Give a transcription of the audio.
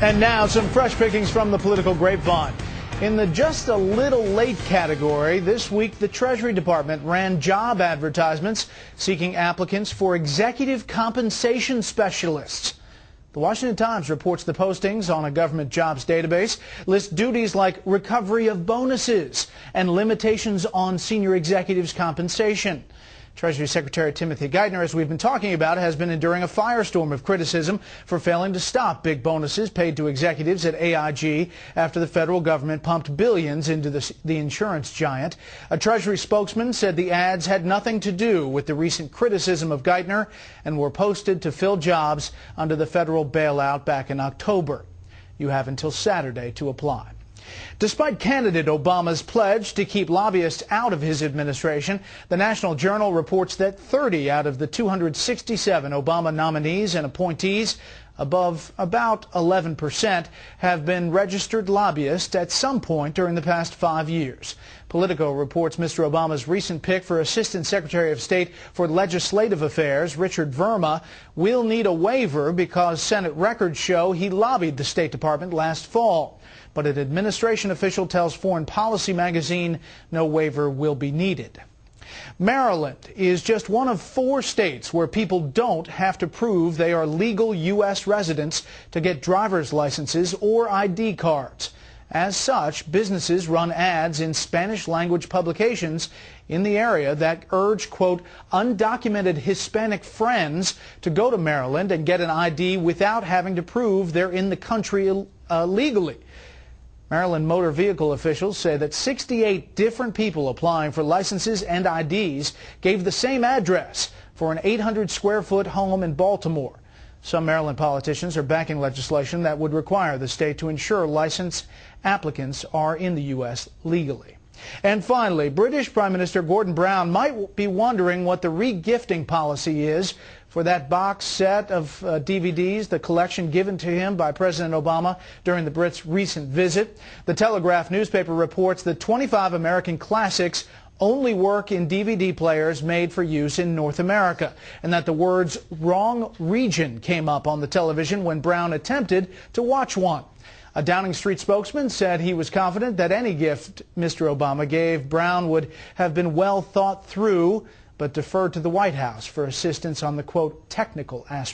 And now some fresh pickings from the political grapevine. In the just a little late category, this week the Treasury Department ran job advertisements seeking applicants for executive compensation specialists. The Washington Times reports the postings on a government jobs database list duties like recovery of bonuses and limitations on senior executives' compensation. Treasury Secretary Timothy Geithner, as we've been talking about, has been enduring a firestorm of criticism for failing to stop big bonuses paid to executives at AIG after the federal government pumped billions into the insurance giant. A Treasury spokesman said the ads had nothing to do with the recent criticism of Geithner and were posted to fill jobs under the federal bailout back in October. You have until Saturday to apply. Despite candidate Obama's pledge to keep lobbyists out of his administration, the National Journal reports that 30 out of the 267 Obama nominees and appointees, above about 11%, have been registered lobbyists at some point during the past 5 years. Politico reports Mr. Obama's recent pick for Assistant Secretary of State for Legislative Affairs, Richard Verma, will need a waiver because Senate records show he lobbied the State Department last fall. But an administration official tells Foreign Policy magazine no waiver will be needed. Maryland is just one of 4 states where people don't have to prove they are legal U.S. residents to get driver's licenses or ID cards. As such, businesses run ads in Spanish-language publications in the area that urge, quote, undocumented Hispanic friends to go to Maryland and get an ID without having to prove they're in the country legally. Maryland motor vehicle officials say that 68 different people applying for licenses and IDs gave the same address for an 800-square-foot home in Baltimore. Some Maryland politicians are backing legislation that would require the state to ensure licensed applicants are in the U.S. legally. And finally, British Prime Minister Gordon Brown might be wondering what the re-gifting policy is for that box set of DVDs, the collection given to him by President Obama during the Brits' recent visit. The Telegraph newspaper reports that 25 American classics only work in DVD players made for use in North America, and that the words "wrong region" came up on the television when Brown attempted to watch one. A Downing Street spokesman said he was confident that any gift Mr. Obama gave Brown would have been well thought through, but deferred to the White House for assistance on the, quote, technical aspect.